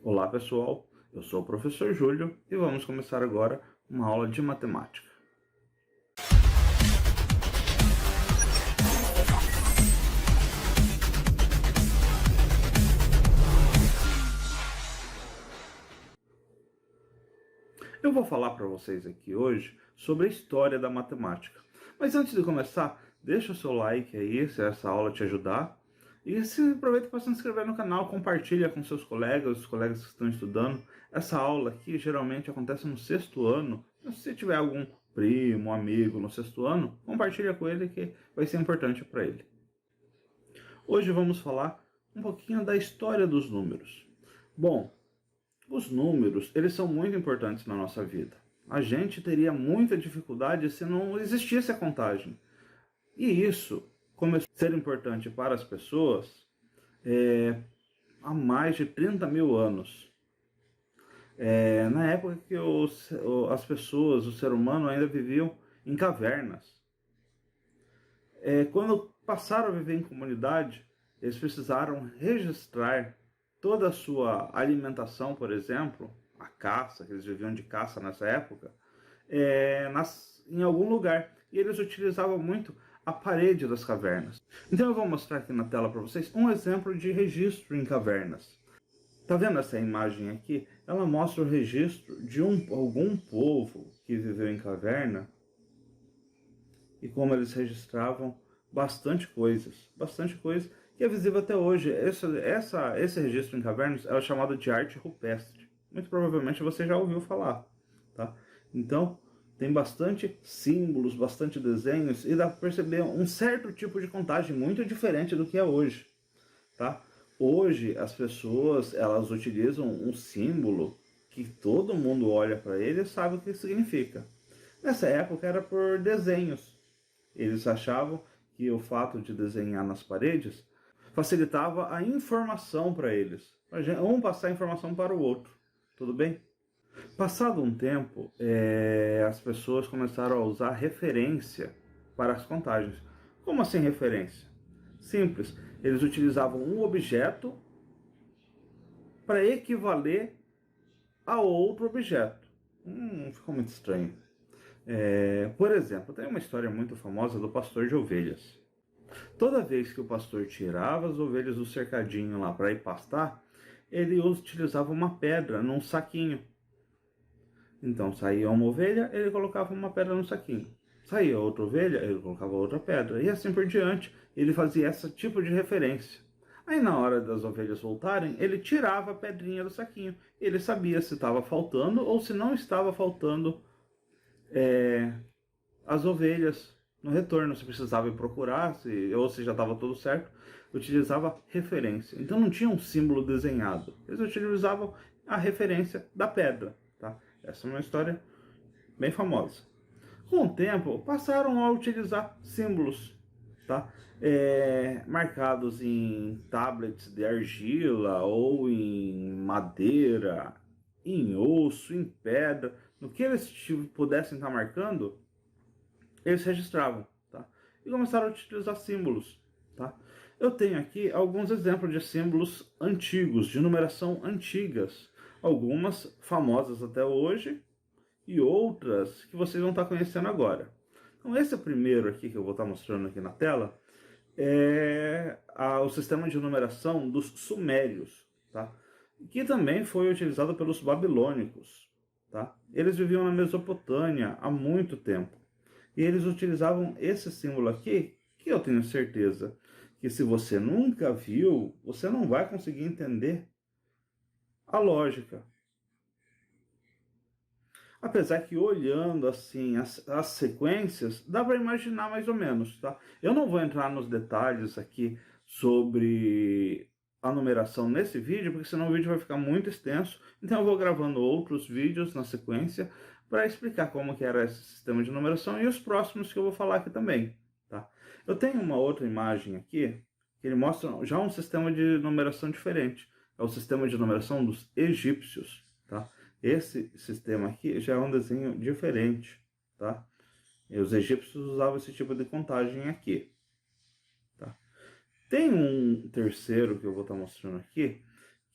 Olá pessoal, eu sou o professor Júlio e vamos começar agora uma aula de matemática. Eu vou falar para vocês aqui hoje sobre a história da matemática. Mas antes de começar, deixa o seu like aí se essa aula te ajudar. E aproveita para se inscrever no canal, compartilha com seus colegas, os colegas que estão estudando. Essa aula aqui geralmente acontece no sexto ano. Então, se tiver algum primo, amigo no sexto ano, compartilha com ele que vai ser importante para ele. Hoje vamos falar um pouquinho da história dos números. Bom, os números, eles são muito importantes na nossa vida. A gente teria muita dificuldade se não existisse a contagem. E isso começou a ser importante para as pessoas há mais de 30 mil anos. Na época que as pessoas, o ser humano, ainda viviam em cavernas. Quando passaram a viver em comunidade, eles precisaram registrar toda a sua alimentação, por exemplo, a caça, que eles viviam de caça nessa época, em algum lugar. E eles utilizavam muito a parede das cavernas. Então eu vou mostrar aqui na tela para vocês um exemplo de registro em cavernas. Tá vendo essa imagem aqui? Ela mostra o registro de algum povo que viveu em caverna e como eles registravam bastante coisa que é visível até hoje. Esse registro em cavernas é o chamado de arte rupestre. Muito provavelmente você já ouviu falar, tá? Então, tem bastante símbolos, bastante desenhos, e dá para perceber um certo tipo de contagem muito diferente do que é hoje, tá? Hoje, as pessoas, elas utilizam um símbolo que todo mundo olha para ele e sabe o que significa. Nessa época era por desenhos. Eles achavam que o fato de desenhar nas paredes facilitava a informação para eles. Um passar a informação para o outro. Tudo bem? Passado um tempo, as pessoas começaram a usar referência para as contagens. Como assim referência? Simples. Eles utilizavam um objeto para equivaler a outro objeto. Ficou muito estranho. Por exemplo, tem uma história muito famosa do pastor de ovelhas. Toda vez que o pastor tirava as ovelhas do cercadinho lá para ir pastar, ele utilizava uma pedra num saquinho. Então saía uma ovelha, ele colocava uma pedra no saquinho. Saía outra ovelha, ele colocava outra pedra. E assim por diante, ele fazia esse tipo de referência. Aí na hora das ovelhas voltarem, ele tirava a pedrinha do saquinho. Ele sabia se estava faltando ou se não estava faltando as ovelhas no retorno. Se precisava ir procurar, ou se já estava tudo certo, utilizava referência. Então não tinha um símbolo desenhado. Eles utilizavam a referência da pedra. Tá? Essa é uma história bem famosa. Com o tempo, passaram a utilizar símbolos, tá? Marcados em tablets de argila ou em madeira, em osso, em pedra. No que eles pudessem estar marcando, eles registravam, tá? E começaram a utilizar símbolos, tá? Eu tenho aqui alguns exemplos de símbolos antigos, de numeração antigas. Algumas famosas até hoje e outras que vocês vão estar conhecendo agora. Então esse primeiro aqui que eu vou estar mostrando aqui na tela é o sistema de numeração dos sumérios, tá? Que também foi utilizado pelos babilônicos, tá? Eles viviam na Mesopotâmia há muito tempo. E eles utilizavam esse símbolo aqui, que eu tenho certeza que se você nunca viu, você não vai conseguir entender a lógica. Apesar que olhando assim as sequências, dá para imaginar mais ou menos, tá? Eu não vou entrar nos detalhes aqui sobre a numeração nesse vídeo, porque senão o vídeo vai ficar muito extenso. Então eu vou gravando outros vídeos na sequência para explicar como que era esse sistema de numeração e os próximos que eu vou falar aqui também, tá? Eu tenho uma outra imagem aqui que ele mostra já um sistema de numeração diferente. É o sistema de numeração dos egípcios, tá? Esse sistema aqui já é um desenho diferente, tá? E os egípcios usavam esse tipo de contagem aqui, tá? Tem um terceiro que eu vou estar mostrando aqui,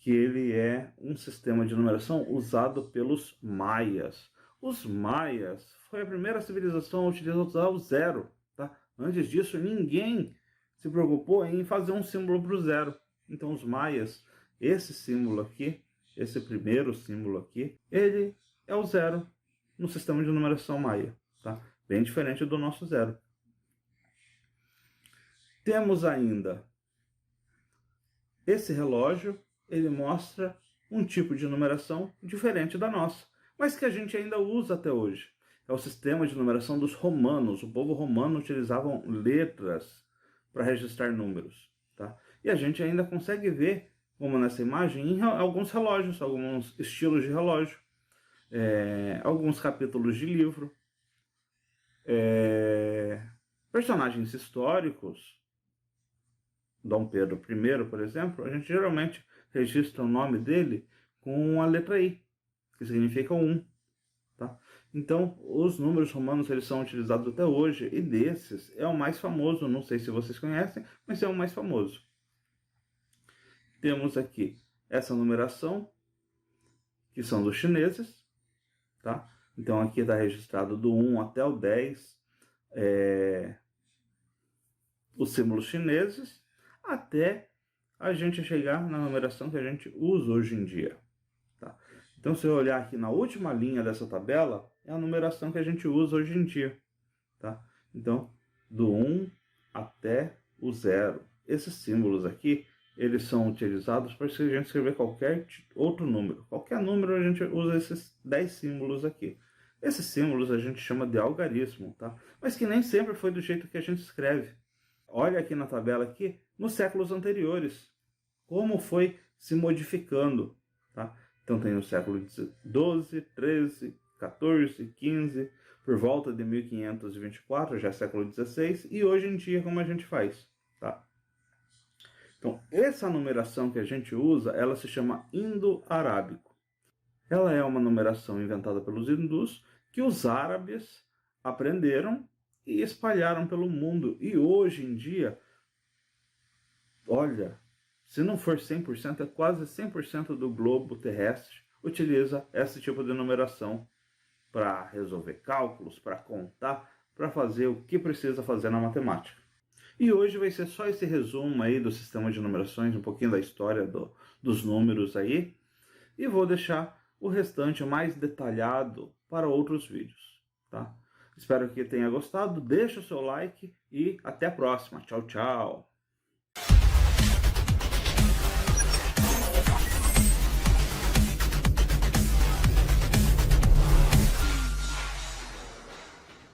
que ele é um sistema de numeração usado pelos maias. Os maias foi a primeira civilização a utilizar o zero. Tá? Antes disso, ninguém se preocupou em fazer um símbolo para o zero. Então, os maias, esse símbolo aqui, esse primeiro símbolo aqui, ele é o zero no sistema de numeração maia. Tá? Bem diferente do nosso zero. Temos ainda esse relógio, ele mostra um tipo de numeração diferente da nossa, mas que a gente ainda usa até hoje. É o sistema de numeração dos romanos. O povo romano utilizava letras para registrar números. Tá? E a gente ainda consegue ver, como nessa imagem, em alguns relógios, alguns estilos de relógio, alguns capítulos de livro, personagens históricos. Dom Pedro I, por exemplo, a gente geralmente registra o nome dele com a letra I, que significa 1. Tá? Então, os números romanos eles são utilizados até hoje, e desses é o mais famoso, não sei se vocês conhecem, mas é o mais famoso. Temos aqui essa numeração, que são dos chineses. Tá? Então, aqui está registrado do 1 até o 10, os símbolos chineses, até a gente chegar na numeração que a gente usa hoje em dia. Tá? Então, se eu olhar aqui na última linha dessa tabela, é a numeração que a gente usa hoje em dia. Tá? Então, do 1 até o 0. Esses símbolos aqui, eles são utilizados para se a gente escrever qualquer outro número. Qualquer número a gente usa esses 10 símbolos aqui. Esses símbolos a gente chama de algarismo, tá? Mas que nem sempre foi do jeito que a gente escreve. Olha aqui na tabela aqui, nos séculos anteriores, como foi se modificando. Tá? Então tem o século XII, XIII, XIV, XV, por volta de 1524, já é século XVI, e hoje em dia como a gente faz. Tá? Então, essa numeração que a gente usa, ela se chama indo-arábico. Ela é uma numeração inventada pelos hindus, que os árabes aprenderam e espalharam pelo mundo. E hoje em dia, olha, se não for 100%, é quase 100% do globo terrestre utiliza esse tipo de numeração para resolver cálculos, para contar, para fazer o que precisa fazer na matemática. E hoje vai ser só esse resumo aí do sistema de numerações, um pouquinho da história dos números aí, e vou deixar o restante mais detalhado para outros vídeos, tá? Espero que tenha gostado, deixa o seu like e até a próxima. Tchau, tchau!